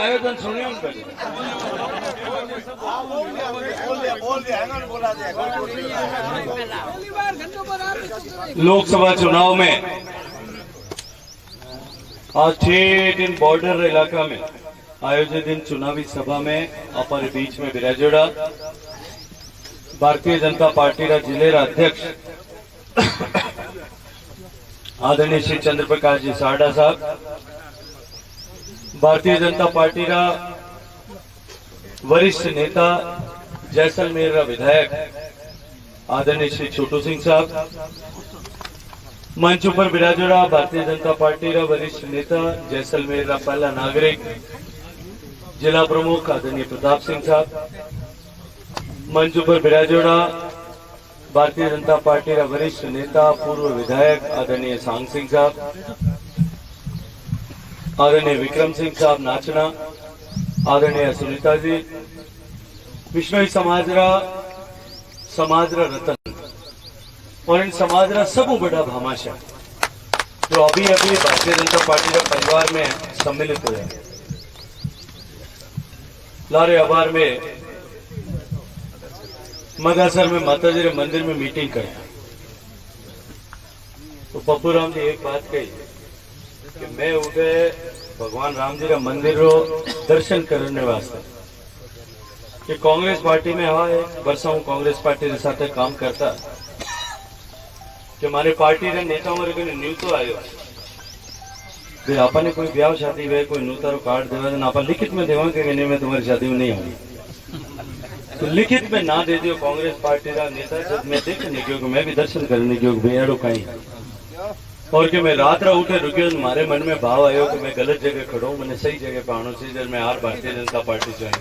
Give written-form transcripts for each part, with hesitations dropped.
आयोजन सुनिए उनका। लोकसभा चुनाव में आज 6 दिन बॉर्डर इलाका में आयोजित इन चुनावी सभा में हमारे बीच में विराजोड़ा भारतीय जनता पार्टी रा जिले रा अध्यक्ष आदरणीय श्री चंद्र प्रकाश जी सारडा साहब, भारतीय जनता पार्टी रा वरिष्ठ नेता जैसलमेर रा विधायक आदरणीय श्री छोटू सिंह साहब, मंच पर विराजोड़ा भारतीय जनता पार्टी रा वरिष्ठ नेता जैसलमेर रा पहला नागरिक जिला प्रमुख आदरणीय प्रताप सिंह साहब, मंच पर विराजोड़ा भारतीय जनता पार्टी का वरिष्ठ नेता पूर्व विधायक आदरणीय सांग सिंह साहब, आदरणीय विक्रम सिंह साहब नाचना, आदरणीय सुनीता जी, विश्नोई समाज रा रतन और इन समाज रा सबू बड़ा भामाशाह जो अभी अभी भारतीय जनता पार्टी का परिवार में सम्मिलित हुए लारे अबार में मदासर में माताजी रे मंदिर में मीटिंग कर तो पप्पू राम जी एक बात कही कि मैं उठे भगवान राम जी रा मंदिर रो दर्शन करने वास्ते कि कांग्रेस पार्टी में हाँ एक वर्षा हूँ कांग्रेस पार्टी के साथ काम करता कि हमारे पार्टी रे नेताओं रे न्यू तो आयो भाई आपने कोई ब्याह शादी वे कोई नूतारो कार्ड देवा तो आप लिखित में देवा कि में तुम्हारी शादी नहीं होगी तो लिखित में ना दे दियो कांग्रेस पार्टी का नेता जब मैं देखने क्योंकि मैं भी दर्शन करने क्योंकि बेड़ो कहीं और कि मैं रात रा उठे रुके मारे मन में भाव आयो कि मैं गलत जगह खड़ो मैंने सही जगह पे आना चाहिए मैं are Bharatiya Janata party join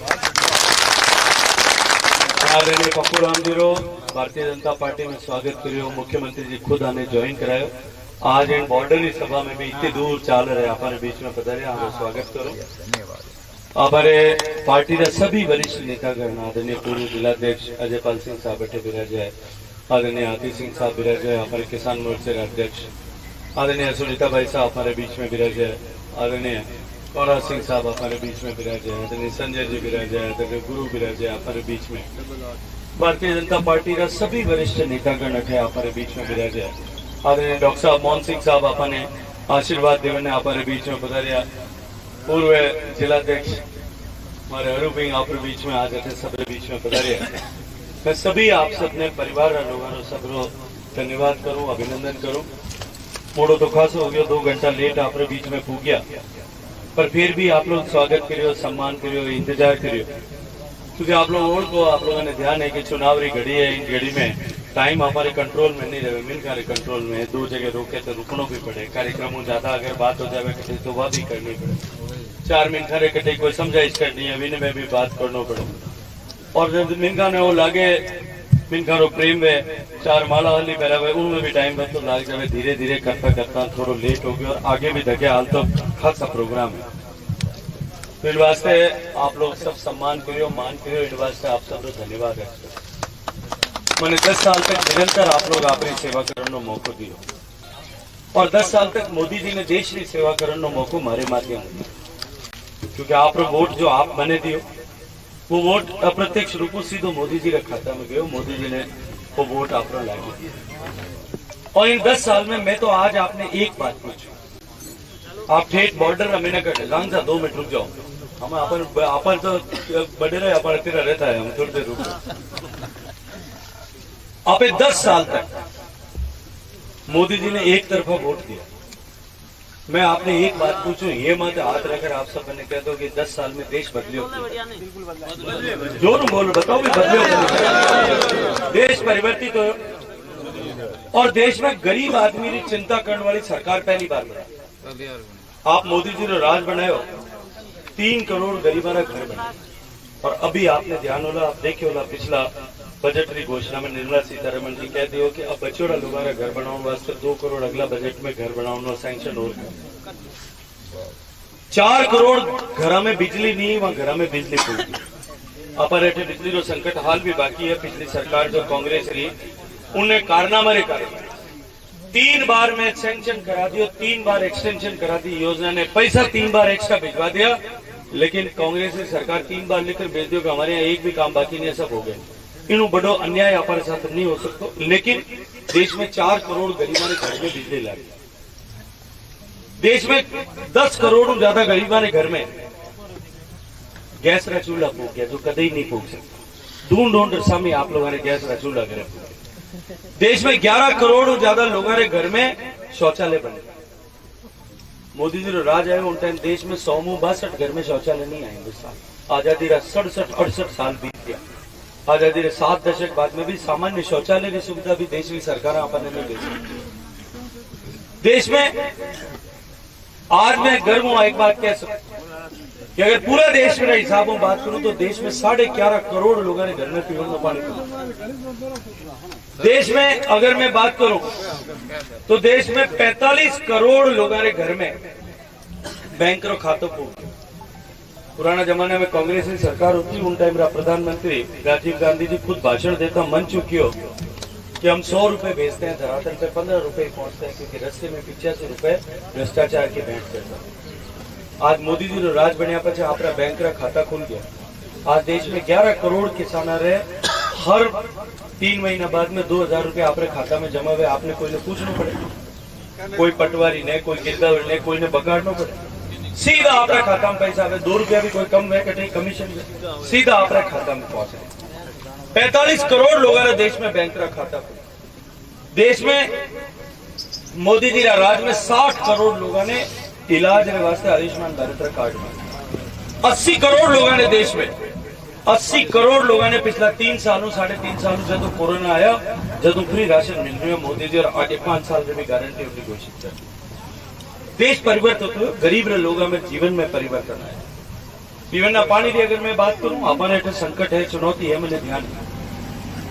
आदरणीय पप्पू राम जी रो भारतीय जनता पार्टी में स्वागत करियो, मुख्यमंत्री जी खुद आने ज्वाइन करायो। आज इन बॉर्डर की सभा में भी इतनी दूर चाल रहे हमारे बीच में पधारे हमारा स्वागत करो। हमारे पार्टी का सभी वरिष्ठ नेतागण आदरणीय पूर्व जिलाध्यक्ष अजयपाल सिंह साहब बैठे विराजे है, आदरणीय आतिश सिंह साहब विराजे है, हमारे किसान मोर्चे के अध्यक्ष आदरणीय सुनीता भाई साहब हमारे बीच में विराजे है, आदरणीय कौरा सिंह साहब हमारे बीच में विराजे है, आदरणीय संजय जी विराजे है, आदरणीय गुरु विराजे हमारे बीच में। भारतीय जनता पार्टी का सभी वरिष्ठ नेतागण अठे हमारे बीच में विराजे है, आदरणीय डॉक्टर साहब मोहन सिंह साहब अपने आशीर्वाद देवने हमारे बीच में पधारिया, पूर्व जिलाध्यक्ष हमारे हरू सिंह आप बीच में आज सबरे बीच में पधारे। मैं सभी आप सबने परिवार लोगों सबरो धन्यवाद करूं, अभिनंदन करूं। मोड़ो तो खास हो गया, 2 घंटा लेट आप बीच में पहुंच गया, पर फिर भी आप लोग स्वागत करियो, सम्मान करियो, इंतजार करियो क्योंकि आप लोगों को आप लोगों ने ध्यान है कि चुनाव री घड़ी है, इन घड़ी में टाइम हमारे कंट्रोल में नहीं रहे, मिलकर कंट्रोल में 2 जगह रोके तो रुकना भी पड़े, कार्यक्रमों ज्यादा अगर बात हो जाए तो वह भी करनी पड़े, 4 मिनट खरे कटे कोई समझाइश करनी है विन में भी बात करना पड़े और जब मिनका ने वो लागे मिनका रो प्रेम वे 4 माला हली पहरा हुए उनमें भी टाइम बस तो लाग जाए, धीरे धीरे करता करता थोड़ा लेट हो गया और आगे भी धके हाल तो खासा प्रोग्राम है। तो इन वास्ते आप लोग सब सम्मान करियो, मान करियो, इन वास्ते आप सब धन्यवाद है। मैंने 10 साल तक निरंतर आप लोग अपनी सेवा करने को मौका दियो और 10 साल तक मोदी जी ने देश की सेवा करने को मौका मारे माध्यम क्योंकि आप वोट जो आप बने दियो वो वोट अप्रत्यक्ष रूप में सीधो मोदी जी के खाता में गयो, मोदी जी ने वो वोट आप लागे और इन 10 साल में मैं तो आज आपने एक बात पूछी, आप ठेठ बॉर्डर अमीना कटे लांग जा 2 मिनट रुक जाओ, हम अपन तो बड़े रहे अपन तेरा रहता है, हम थोड़ी देर रुक आप 10 साल तक मोदी जी ने एक तरफा वोट दिया। मैं आपने एक बात पूछूं, ये मत हाथ रखकर आप सब ने कह दो कि 10 साल में देश बदलियो, जोर बोलो बताओ भी बदलियो, देश परिवर्तित हो और देश में गरीब आदमी की चिंता करने वाली सरकार पहली बार बनाई। आप मोदी जी ने राज बनाए हो, 3 करोड़ गरीबों का घर बना और अभी आपने ध्यान होला आप देखे होला पिछला बजट घोषणा में निर्मला सीतारमण जी कहते हो कि अब बचोड़ा लोगों का घर बनाने वास्ते 2 करोड़ अगला बजट में घर बनाने सैंक्शन हो, 4 करोड़ घर में बिजली नहीं, वहां घर में बिजली पहुंची अपर बिजली रो संकट हाल भी बाकी है। पिछली सरकार जो कांग्रेस रही उन्हें कारनामा रे कर 3 बार में सैंक्शन करा दियो, 3 बार एक्सटेंशन करा दी योजना ने, पैसा 3 बार एक्स्ट्रा भिजवा दिया लेकिन कांग्रेस की सरकार 3 बार लेकर भेज दियो कि हमारे यहाँ एक भी काम बाकी नहीं है, सब हो गए। इन बड़ो अन्याय हमारे साथ नहीं हो सकता। लेकिन देश में 4 करोड़ गरीबों ने घर में बिजली लाई, देश में 10 करोड़ ज्यादा गरीबों ने घर में गैस का चूल्हा फूक गया, जो कभी नहीं फूक सकता। ढूंढ सामी आप लोगों ने गैस का चूल्हा करे। देश में 11 करोड़ ज्यादा लोगों ने घर में शौचालय बने। मोदी जी राज आए उन टाइम देश में 162 घर में शौचालय नहीं आए। हिंदुस्तान आजादी का 67-68 साल बीत गया। आजादी के 7 दशक बाद में भी सामान्य शौचालय की सुविधा भी देश की सरकार अपने नहीं दे सकती। देश में आज मैं गर्व हूं एक बात कह सकता कि अगर पूरा देश मेरा हिसाब में बात करूं तो देश में 11.5 करोड़ लोगों ने घर में पीने पानी पीना। देश में अगर मैं बात करूं तो देश में 45 करोड़ लोगों ने घर में बैंक रो खातो को। पुराना जमाने में कांग्रेस की सरकार होती उन टाइम प्रधानमंत्री राजीव गांधी जी खुद भाषण देता मन चुकियो कि हम 100 रुपए भेजते हैं, धरातल पे 15 रुपए पहुंचते हैं, क्योंकि रस्ते में 85 रुपए भ्रष्टाचार की भेंट करता। आज मोदी जी राज बनया पचे आपरा बैंक का खाता खुल गया। आज देश में 11 करोड़ किसान रहे, हर 3 महीना बाद में 2000 रुपए आपरे खाता में जमा हुए। आपने कोई ने पूछना पड़े, कोई पटवारी ने, कोई गिरदावर ने, कोई ने बगाड़ना पड़े, सीधा आपरा खाता में पैसा आवे। 2 रुपया भी कोई कम है कहीं कमीशन सीधा आपरा खाता में पहुंचे। 45 करोड़ लोगों ने देश में बैंक का खाता खुला। देश में मोदी जी राज में 60 करोड़ लोगों ने इलाज के वास्ते आयुष्मान भारत कार्ड में। 80 करोड़ लोगों ने देश में 80 करोड़ लोगों ने पिछला 3 सालों 3.5 सालों से तो कोरोना आया जब फ्री राशन मिल रही है मोदी जी और आगे 5 साल में भी गारंटी उनकी घोषित कर। देश परिवर्तन तो गरीब लोगों में जीवन में परिवर्तन आया। पीवन पानी की अगर मैं बात करूं हमारे संकट है, चुनौती है, मैंने ध्यान दिया।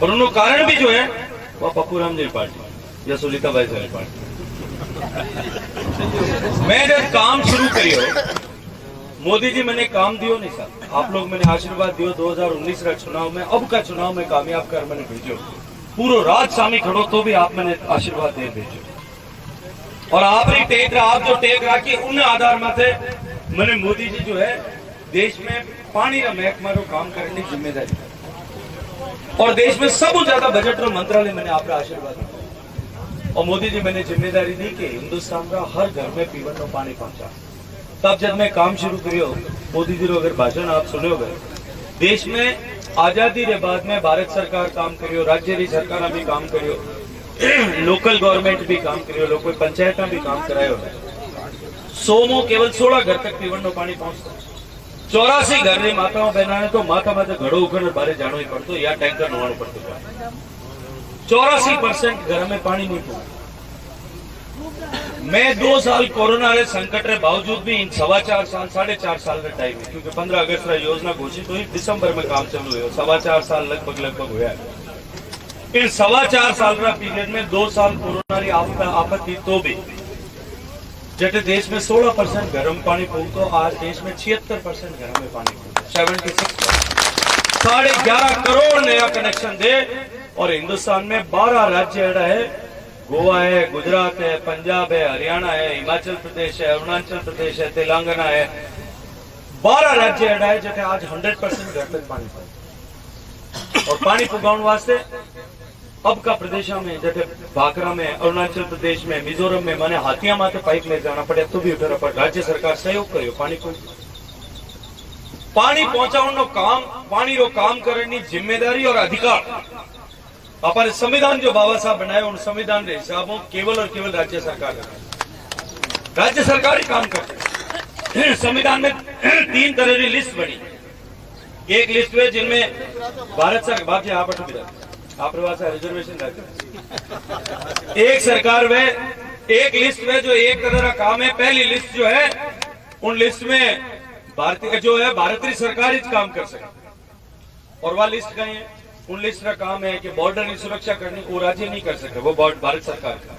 और उनका कारण भी जो है वह पप्पूराम जी पार्टी या सुनीता भाई जी पार्टी। मैं जब काम शुरू करियो मोदी जी मैंने काम दियो नहीं सर, आप लोग मैंने आशीर्वाद दियो 2019 का चुनाव में, अब का चुनाव में कामयाब कर मैंने भेजो। पूरा राज सामी खड़ो तो भी आप मैंने आशीर्वाद दे भेजो। और आप जो टेक रखी उन आधार में थे मैंने मोदी जी जो है देश में पानी का महकमा रो काम करने की जिम्मेदारी और देश में सब ज्यादा बजट रो मंत्रालय मैंने आप आशीर्वाद दिया। और मोदी जी मैंने जिम्मेदारी दी कि हिंदुस्तान का हर घर में पीवन रो पानी पहुंचा। तब जब मैं काम शुरू करियो मोदी जी रो अगर भाषण आप सुने हो देश में आजादी के बाद में भारत सरकार काम करियो, राज्य की सरकार भी काम करियो, लोकल गवर्नमेंट भी काम करियो, लोकल पंचायत भी काम करायो। 100 केवल 16 घर तक पीवन रो पानी पहुंचता। 84 घर की माताओं बहना ने तो माता माते घड़ो उखड़ बारे जानो ही पड़तो या टैंकर नवानो पड़तो। 84% घर में पानी नहीं पहुंचा। मैं 2 साल कोरोना रे संकट रे बावजूद भी इन 4.25 साल 4.5 साल का टाइम है, क्योंकि 15 अगस्त रा योजना घोषित हुई, दिसंबर में काम चालू हुआ, 4.25 साल लगभग हुआ है। इन 4.25 साल का पीरियड में 2 साल कोरोना री आपत्ति तो भी जटे देश में 16% गर्म पानी पहुंचो, आज देश में 76% घर में पानी पहुंचो। 76 11.5 करोड़ नया कनेक्शन दे। और हिंदुस्तान में 12 राज्य ऐसा है, गोवा है, गुजरात है, पंजाब है, हरियाणा है, हिमाचल प्रदेश है, अरुणाचल प्रदेश है, तेलंगाना है। 12 राज्य ऐसा है जटे आज 100% घर तक पानी पहुंचे। और पानी पुगाउन वास्ते अब का प्रदेश में जैसे भाखरा में, अरुणाचल प्रदेश में, मिजोरम में मैंने हाथिया माथे पाइप ले जाना पड़े तो भी उठा पड़े। राज्य सरकार सहयोग करियो पानी पहुंचाने काम, पानी रो काम करने की जिम्मेदारी और अधिकार अपने संविधान जो बाबा साहब बनाए उन संविधान के हिसाबों केवल और केवल राज्य सरकार ही काम करते। संविधान में 3 तरह की लिस्ट बनी। एक लिस्ट है जिनमें भारत सरकार आप रिजर्वेशन रखे। एक सरकार में एक लिस्ट में जो एक तरह का काम है, पहली लिस्ट जो है उन लिस्ट में भारतीय जो है भारतीय सरकार ही काम कर सके। और वह लिस्ट कहीं है उन लिस्ट का काम है कि बॉर्डर की सुरक्षा करनी, वो राज्य नहीं कर सकते, वो भारत सरकार का।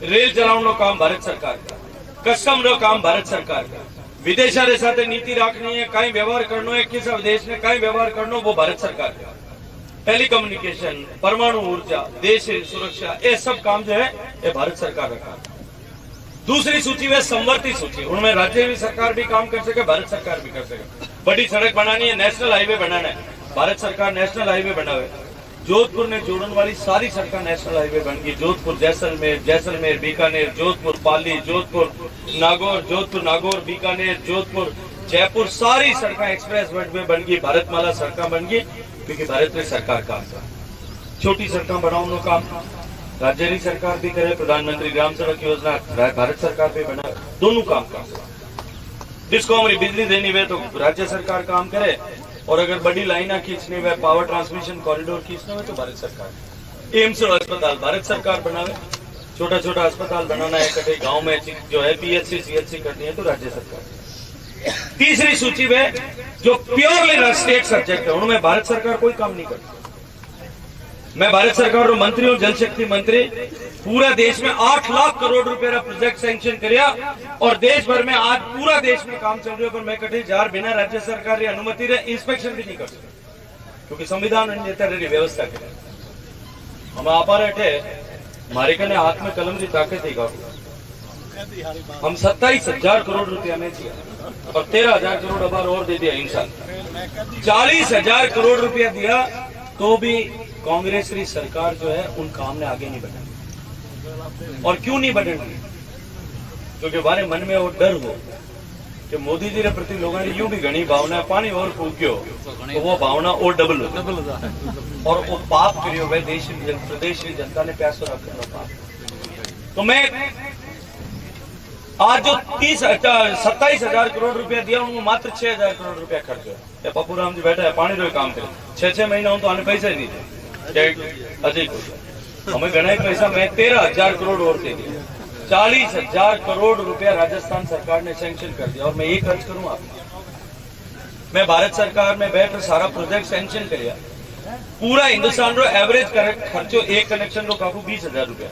रेल चलाने काम भारत सरकार का, कस्टम रो काम भारत सरकार का, विदेशा के साथ नीति रखनी है, कहीं व्यवहार करना है, किस देश में कहीं व्यवहार करना वो भारत सरकार का। टेलीकम्युनिकेशन, परमाणु ऊर्जा, देश सुरक्षा, ये सब काम जो है ये भारत सरकार का काम। दूसरी सूची है संवर्ती सूची, उनमें राज्य भी सरकार भी काम कर सके, भारत सरकार भी कर सके। बड़ी सड़क बनानी है, नेशनल हाईवे बनाना है, भारत सरकार नेशनल हाईवे बनावे। जोधपुर ने जोड़ने वाली सारी सड़कें नेशनल हाईवे बन गई। जोधपुर जैसलमेर, जैसलमेर बीकानेर, जोधपुर पाली, जोधपुर नागौर, जोधपुर नागौर बीकानेर, जोधपुर जयपुर, सारी सड़कें एक्सप्रेस वे बन गई, भारतमाला सड़कें बन गई, क्योंकि भारत में सरकार काम कर। छोटी सड़कें बनाओ काम राज्य की सरकार भी करे, प्रधानमंत्री ग्राम सड़क योजना भारत सरकार भी बनाए, दोनों काम कर सकते। जिसको हमारी बिजली देनी है तो राज्य सरकार काम करे, और अगर बड़ी लाइना खींचनी है, पावर ट्रांसमिशन कॉरिडोर खींचना है तो भारत सरकार। एम्स और अस्पताल भारत सरकार बनावे, छोटा छोटा अस्पताल बनाना है कटे गांव में जो है पीएचसी सीएचसी करनी है तो राज्य सरकार। तीसरी सूची में जो प्योरली स्टेट सब्जेक्ट है उनमें भारत सरकार कोई काम नहीं करती। मैं भारत सरकार रो मंत्री हूं, जल शक्ति मंत्री। पूरा देश में 8 लाख करोड़ रुपए का प्रोजेक्ट सैंक्शन किया, और देश भर में आज पूरा देश में काम चल रहा है, पर मैं कटे जार बिना राज्य सरकार की अनुमति रे इंस्पेक्शन भी नहीं कर सकता, क्योंकि संविधान ने व्यवस्था की। हम आप हमारे कने हाथ में कलम की ताकत ही गाँव हम 27,000 करोड़ रुपया में दिया, और 13,000 करोड़ अबार और दे दिया इंसान। 40,000 करोड़ रुपया दिया तो भी कांग्रेस की सरकार जो है उन काम ने आगे नहीं बढ़ाई। और क्यों नहीं बढ़ाई? क्योंकि हमारे मन में वो डर हो कि मोदी जी के प्रति लोगों ने यूं भी घनी भावना, पानी और फूक्यो तो वो भावना और डबल हो, और वो पाप करियो भाई प्रदेश की जनता ने प्यासो रखा पाप। तो मैं आज जो 27,000 करोड़ रुपया दिया उनको मात्र 6,000 करोड़ रुपया खर्च हुआ। पप्पू राम जी बैठा है, पानी रो काम करे, 6-6 महीना हूं तो आने पैसा ही दीजिए अधिक हमें गणा पैसा। मैं 13,000 करोड़ और दे दिया, 40,000 करोड़ रुपया राजस्थान सरकार ने सैंक्शन कर दिया, और मैं ये खर्च करूं आप। मैं भारत सरकार में बैठ सारा प्रोजेक्ट सैंक्शन किया। पूरा हिंदुस्तान रो एवरेज खर्चो एक कनेक्शन रो काकू 20,000 रुपया,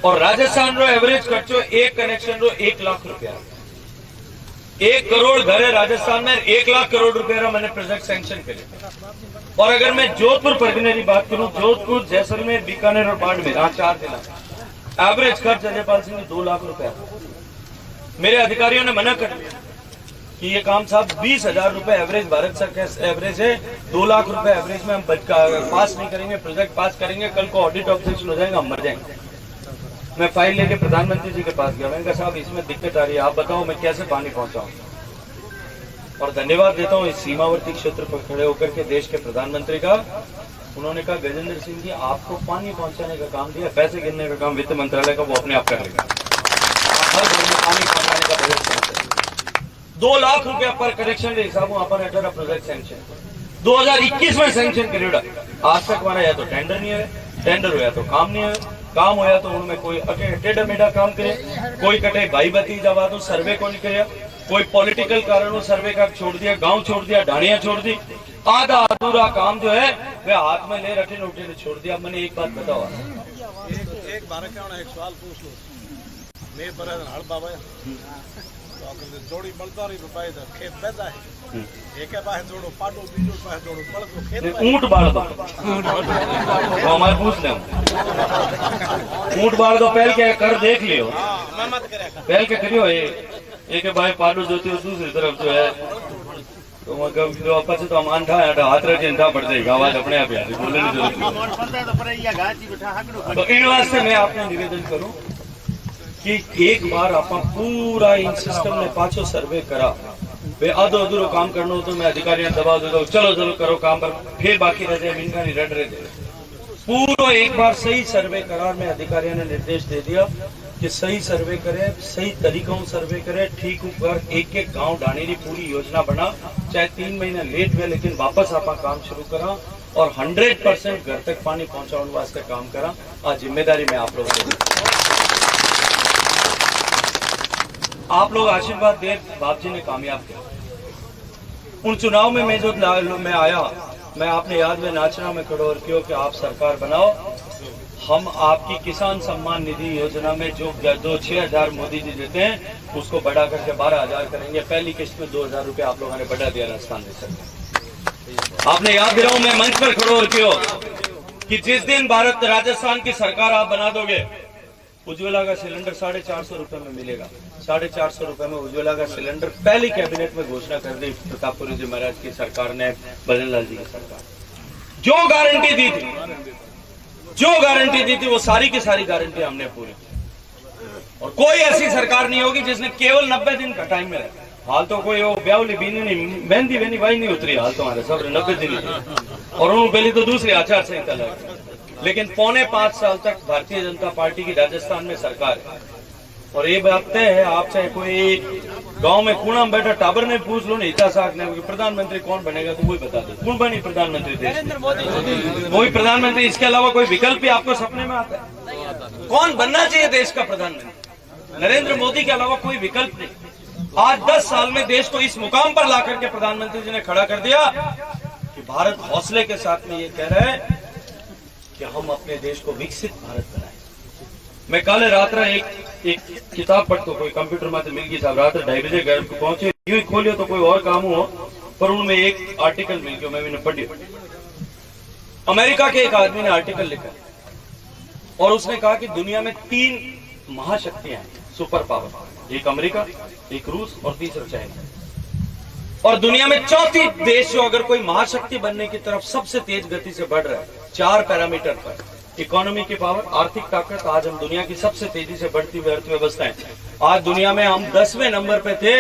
और राजस्थान रो एवरेज खर्चो एक कनेक्शन रो 1 लाख रुपया। 1 करोड़ घर है राजस्थान में, 1 लाख करोड़ रुपया रा मैंने प्रोजेक्ट सैंक्शन करे। और अगर मैं जोधपुर परगने की बात करूं, जोधपुर जैसलमेर बीकानेर और बाड़मेर 4 जिला एवरेज खर्च अजयपाल सिंह 2 लाख रुपया। मेरे अधिकारियों ने मना कर दिया कि ये काम साहब 20,000 रुपए एवरेज भारत सरकार एवरेज है, 2 लाख रुपए एवरेज में हम पास नहीं करेंगे, प्रोजेक्ट पास करेंगे, कल को ऑडिट ऑब्जेक्शन हो जाएगा, हम मर जाएंगे। मैं फाइल लेके प्रधानमंत्री जी के पास गया, मैंने कहा साहब इसमें दिक्कत आ रही है, आप बताओ मैं कैसे पानी पहुंचाऊं। और धन्यवाद देता हूं इस सीमावर्ती क्षेत्र पर खड़े होकर के देश के प्रधानमंत्री का। उन्होंने कहा गजेंद्र सिंह जी आपको पानी पहुंचाने का काम दिया, पैसे गिनने का काम वित्त मंत्रालय का वो अपने आप करेगा। हर घर में पानी पहुंचाने का बजट 2 लाख रुपया पर कनेक्शन के हिसाब से प्रोजेक्ट सैंक्शन 2021 में सैंक्शन करेगा। आज तक हमारा या तो टेंडर नहीं है, टेंडर हुआ तो काम नहीं है, काम होया तो उनमें कोई टेढ़ा मेढ़ा काम करे, कोई कटे भाई बती जवा तो सर्वे को नहीं करे, कोई पॉलिटिकल कारणों सर्वे का छोड़ दिया, गांव छोड़ दिया, ढाणियां छोड़ दी, आधा अधूरा काम जो है वह हाथ में ले रखे उठे छोड़ दिया। मैंने एक बात बताओ, एक बार एक सवाल पूछ लो, मैं पर हड़ बाबा जोड़ी बढ़ता रही तो पाए खेत पैदा है, एक पास जोड़ो पाटो, बीजो पास जोड़ो बड़ तो खेत ऊंट बाढ़ दो तो हमारे पूछ ले ऊंट बाढ़ दो पहल के कर देख लियो, पहल के करियो एक भाई पाडो जोती हो, दूसरी तरफ जो है तो मतलब जो आपस तो हम अंधा हाथ रखे अंधा पड़ जाएगा, आवाज अपने आप यार बोलने की जरूरत नहीं। तो इन वास्ते मैं आपने निवेदन करूं कि एक बार आप पूरा इन सिस्टम ने पाछो सर्वे करा, वे आधो अधूरो काम करना हो तो मैं अधिकारियों दबाव देता हूँ चलो चलो करो काम, पर फिर बाकी रह जाए इनका नहीं रट रहे। पूरा एक बार सही सर्वे करा, में अधिकारियों ने निर्देश दे दिया कि सही सर्वे करे, सही तरीकों सर्वे करे, ठीक ऊपर एक एक गांव डाने की पूरी योजना बना, चाहे 3 महीने लेट हुए लेकिन वापस आप काम शुरू करा, और 100% घर तक पानी पहुंचाने वास्ते काम करा। आज जिम्मेदारी में आप लोग आशीर्वाद दे, बाप जी ने कामयाब किया। उन चुनाव में मैं जो मैं आया, मैं आपने याद में नाचना में खड़ो और क्यों कि आप सरकार बनाओ, हम आपकी किसान सम्मान निधि योजना में जो 6,000 मोदी जी देते हैं उसको बढ़ा करके 12,000 करेंगे। पहली किस्त में 2,000 रुपए आप लोगों ने बढ़ा दिया राजस्थान में। आपने याद दिलाऊं, मैं मंच पर खड़ो और क्यों कि जिस दिन भारत राजस्थान की सरकार आप बना दोगे उज्ज्वला का सिलेंडर 450 रुपए में मिलेगा। 450 रुपए में उज्ज्वला का सिलेंडर पहली कैबिनेट में घोषणा कर दी प्रतापपुरी जी महाराज की सरकार ने, भजन लाल जी की सरकार। जो गारंटी दी थी वो सारी की सारी गारंटी हमने पूरी की। और कोई ऐसी सरकार नहीं होगी जिसने केवल 90 दिन का टाइम में रखा। हाल तो कोई वो ब्यावली बीनी नहीं, मेहंदी वेनी वाई नहीं उतरी। हाल तो हमारे सब 90 दिन ही थे। और उन्होंने पहले तो दूसरी आचार संहिता लगी। लेकिन 4.5 साल तक भारतीय जनता पार्टी की राजस्थान में सरकार है। और ये बात तय है, आप चाहे कोई गांव में कूड़ा में बैठा टाबर ने पूछ लो ना, हिता साख ने, प्रधानमंत्री कौन बनेगा तो वही बता दे। कौन बनी प्रधानमंत्री देश? नरेंद्र मोदी। वही प्रधानमंत्री। इसके अलावा कोई विकल्प भी आपको सपने में आता है? कौन बनना चाहिए देश का प्रधानमंत्री? नरेंद्र मोदी के अलावा कोई विकल्प नहीं। आज 10 साल में देश को इस मुकाम पर ला करके प्रधानमंत्री जी ने खड़ा कर दिया कि भारत हौसले के साथ में ये कह रहा है कि हम अपने देश को विकसित भारत बनाए। मैं कल रात एक किताब पढ़ता, कोई कंप्यूटर में मिल गई साहब, रात 2:30 बजे घर को पहुंचे, यूं ही खोलियो तो कोई और काम हो, पर उनमें एक आर्टिकल मिल गया, मैंने पढ़ी। अमेरिका के एक आदमी ने आर्टिकल लिखा और उसने कहा कि दुनिया में 3 महाशक्तियां हैं, सुपर पावर। एक अमेरिका, एक रूस और तीसरा चाइना। और दुनिया में चौथी देश जो अगर कोई महाशक्ति बनने की तरफ सबसे तेज गति से बढ़ रहा है 4 पैरामीटर पर, इकोनॉमी की पावर, आर्थिक ताकत। आज हम दुनिया की सबसे तेजी से बढ़ती हुई अर्थव्यवस्थाएं। आज दुनिया में हम 10वें नंबर पे थे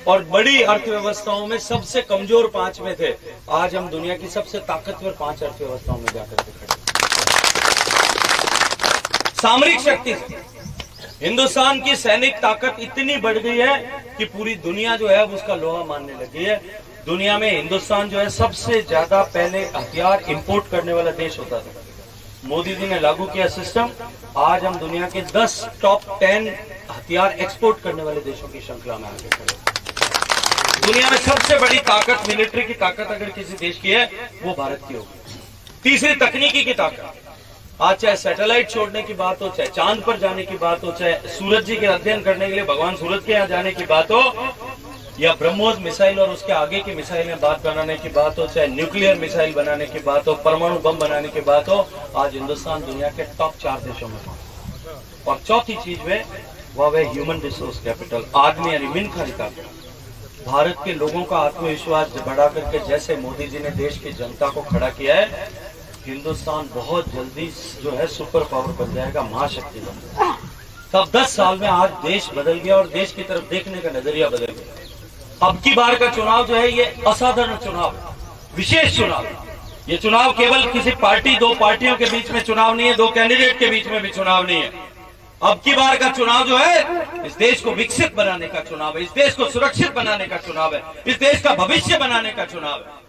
और बड़ी अर्थव्यवस्थाओं में सबसे कमजोर 5 में थे। आज हम दुनिया की सबसे ताकतवर 5 अर्थव्यवस्थाओं में जाकर के खड़े। सामरिक शक्ति से हिंदुस्तान की सैनिक ताकत इतनी बढ़ गई है कि पूरी दुनिया जो है उसका लोहा मानने लगी है। दुनिया में हिंदुस्तान जो है सबसे ज्यादा पहले हथियार इंपोर्ट करने वाला देश होता था। मोदी जी ने लागू किया सिस्टम। आज हम दुनिया के 10 टॉप 10 हथियार एक्सपोर्ट करने वाले देशों की श्रृंखला में आगे खड़े। दुनिया में सबसे बड़ी ताकत, मिलिट्री की ताकत अगर किसी देश की है वो भारत की होगी। तीसरी, तकनीकी की ताकत। आज चाहे सैटेलाइट छोड़ने की बात हो, चाहे चांद पर जाने की बात हो, चाहे सूरज जी के अध्ययन करने के लिए भगवान सूरज के यहाँ जाने की बात हो, या ब्रह्मोस मिसाइल और उसके आगे की मिसाइलें बात बनाने की बात हो, चाहे न्यूक्लियर मिसाइल बनाने की बात हो, परमाणु बम बनाने की बात हो, आज हिंदुस्तान दुनिया के टॉप 4 देशों में है। और चौथी चीज में वह है ह्यूमन रिसोर्स कैपिटल, आदमी यानी मिनखा कैपिटल। भारत के लोगों का आत्मविश्वास बढ़ा करके जैसे मोदी जी ने देश की जनता को खड़ा किया है, हिंदुस्तान बहुत जल्दी जो है सुपर पावर बन जाएगा, महाशक्ति बन जाएगा। तब 10 साल में आज देश बदल गया और देश की तरफ देखने का नजरिया बदल गया। अब की बार का चुनाव जो है ये असाधारण चुनाव, विशेष चुनाव। ये चुनाव केवल किसी पार्टी, 2 पार्टियों के बीच में चुनाव नहीं है, 2 कैंडिडेट के बीच में भी चुनाव नहीं है। अब की बार का चुनाव जो है इस देश को विकसित बनाने का चुनाव है, इस देश को सुरक्षित बनाने का चुनाव है, इस देश का भविष्य बनाने का चुनाव है।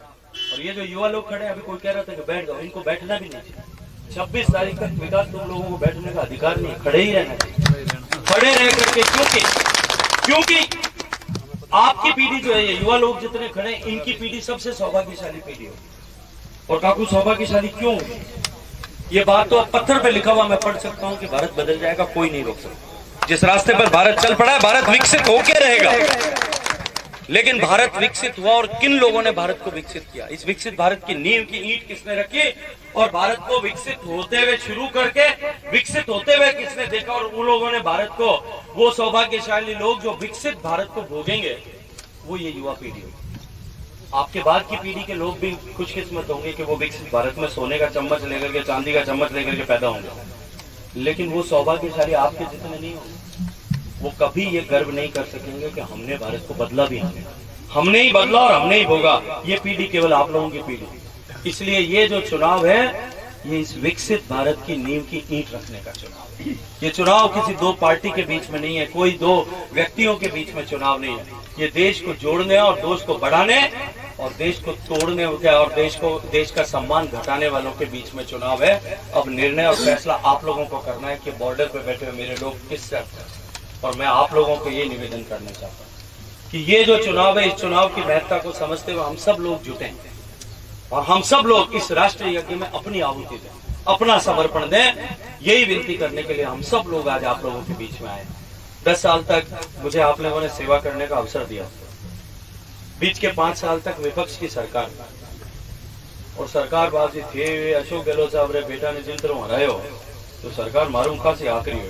और ये जो युवा लोग खड़े हैं, अभी कोई कह रहा था कि बैठ जाओ, इनको बैठना भी नहीं चाहिए। 26 तारीख तक विकास, तुम लोगों को बैठने का अधिकार नहीं, खड़े ही रहना चाहिए, खड़े रह करके। क्योंकि आपकी पीढ़ी जो है, ये युवा लोग जितने खड़े हैं, इनकी पीढ़ी सबसे सौभाग्यशाली पीढ़ी होगी। और काकू सौभाग्यशाली क्यों होगी? ये बात तो अब पत्थर पे लिखा हुआ मैं पढ़ सकता हूँ कि भारत बदल जाएगा, कोई नहीं रोक सकता। जिस रास्ते पर भारत चल पड़ा है, भारत विकसित होके रहेगा। लेकिन भारत विकसित हुआ और किन लोगों ने भारत को विकसित किया? इस विकसित भारत की नींव की ईंट किसने रखी? और भारत को विकसित होते हुए शुरू करके विकसित होते हुए किसने देखा? और उन लोगों ने भारत को, वो सौभाग्यशाली लोग जो विकसित भारत को भोगेंगे, वो ये युवा पीढ़ी होगी। आपके बाद की पीढ़ी के लोग भी खुशकिस्मत होंगे कि वो विकसित भारत में सोने का चम्मच लेकर के, चांदी का चम्मच लेकर के पैदा होंगे। लेकिन वो सौभाग्यशाली आपके जितने नहीं होंगे। वो कभी ये गर्व नहीं कर सकेंगे कि हमने भारत को बदला भी, हमने ही बदला और हमने ही भोगा। ये पीढ़ी केवल आप लोगों की पीढ़ी। इसलिए ये जो चुनाव है, ये इस विकसित भारत की नींव की ईंट रखने का चुनाव है। ये चुनाव किसी 2 पार्टी के बीच में नहीं है, कोई 2 व्यक्तियों के बीच में चुनाव नहीं है। ये देश को जोड़ने और देश को बढ़ाने और देश को तोड़ने और देश का सम्मान घटाने वालों के बीच में चुनाव है। अब निर्णय और फैसला आप लोगों को करना है कि बॉर्डर पे बैठे हुए मेरे लोग किस तरफ। और मैं आप लोगों को ये निवेदन करना चाहता हूँ कि ये जो चुनाव है, इस चुनाव की महत्ता को समझते हुए हम सब लोग जुटे और हम सब लोग इस राष्ट्रीय यज्ञ में अपनी आहुति दें, अपना समर्पण दें। यही विनती करने के लिए हम सब लोग आज आप लोगों के बीच में आए। 10 साल तक मुझे आप लोगों ने सेवा करने का अवसर दिया। बीच के 5 साल तक विपक्ष की सरकार और सरकार बाजी थे। अशोक गहलोत साहब रे बेटा ने जिन तरह हरायो, तो सरकार मारूं खासी आखिरी हो।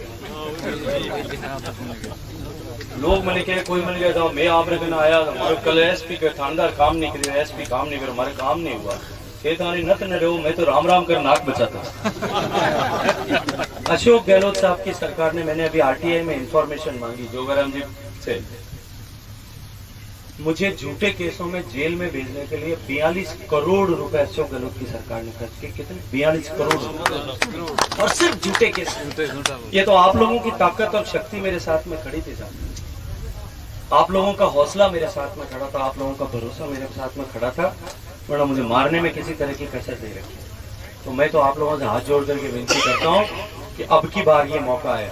लोग मैंने कहे कोई मैंने कहा था मैं आप रखना आया हमारे कल एसपी का थानेदार काम नहीं करे, एसपी काम नहीं करे, हमारे काम नहीं हुआ। खेतानी नत न रहो, मैं तो राम राम कर नाक बचाता। अशोक गहलोत साहब की सरकार ने, मैंने अभी आरटीआई में इंफॉर्मेशन मांगी जोगाराम जी से, मुझे झूठे केसों में जेल में भेजने के लिए 42 करोड़ रुपए अशोक गहलोत की सरकार ने खर्च किए। कितने? 42 करोड़, और सिर्फ झूठे केस। ये तो आप लोगों की ताकत और शक्ति मेरे साथ में खड़ी थी साहब, आप लोगों का हौसला मेरे साथ में खड़ा था, आप लोगों का भरोसा मेरे साथ में खड़ा था, वरना मुझे मारने में किसी तरह की कसर नहीं रखी। तो मैं तो आप लोगों से हाथ जोड़ करके विनती करता हूँ कि अब की बार ये मौका है,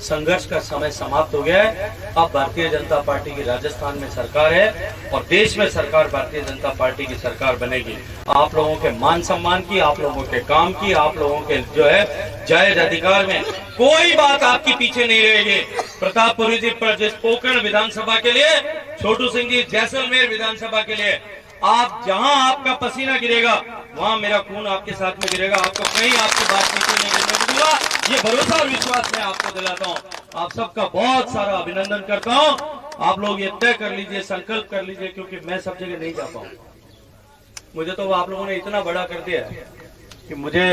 संघर्ष का समय समाप्त हो गया है। अब भारतीय जनता पार्टी की राजस्थान में सरकार है और देश में सरकार भारतीय जनता पार्टी की सरकार बनेगी। आप लोगों के मान सम्मान की, आप लोगों के काम की, आप लोगों के जो है जायज अधिकार में कोई बात आपकी पीछे नहीं रहेगी। प्रतापपुरी जी पर जिस पोकरण विधानसभा के लिए, छोटू सिंह जी जैसलमेर विधानसभा के लिए, आप जहां आपका पसीना गिरेगा वहां मेरा खून आपके साथ में गिरेगा। आपको कहीं आपकी बात नहीं गिरने दूंगा, ये भरोसा और विश्वास मैं आपको दिलाता हूँ। आप सबका बहुत सारा अभिनंदन करता हूँ। आप लोग ये तय कर लीजिए, संकल्प कर लीजिए, क्योंकि मैं सब जगह नहीं जा पाऊंगा। मुझे तो आप लोगों ने इतना बड़ा कर दिया है कि मुझे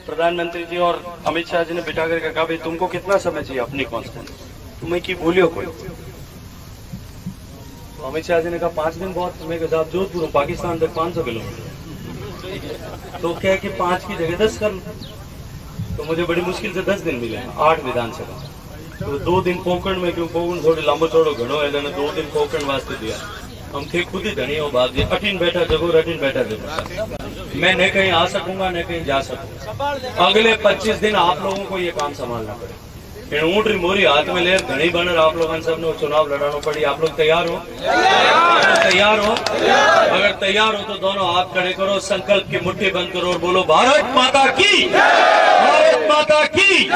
प्रधानमंत्री जी और अमित शाह जी ने बिठा करके कहा भाई तुमको कितना समय चाहिए अपनी कॉन्स्टेंस, तुम्हें की बोलियो कोई। अमित शाह जी ने कहा 5 दिन बहुत, मैं कहा जोधपुर हूँ, पाकिस्तान तक 500 किलोमीटर, तो क्या है कि 5 की जगह 10 कर लो। तो मुझे बड़ी मुश्किल से 10 दिन मिले, 8 विधानसभा। तो 2 दिन पोकरण में, क्यों पोकरण थोड़ी लंबो चौड़ो घणो है, 2 दिन पोकरण वास्ते दिया। हम थे खुद ही धनी हो बात, अठीन बैठा जगो, अठीन बैठा जगो। मैं न कहीं आ सकूंगा न कहीं जा सकूंगा। अगले 25 दिन आप लोगों को ये काम संभालना पड़ेगा। ऊँट मोरी हाथ में ले घड़ी बनर आप लोगों सब ने चुनाव लड़ाना पड़ी। आप लोग तैयार हो? तैयार हो? अगर तैयार हो तो दोनों हाथ खड़े करो, संकल्प की मुट्ठी बंद करो और बोलो भारत माता की, भारत माता की।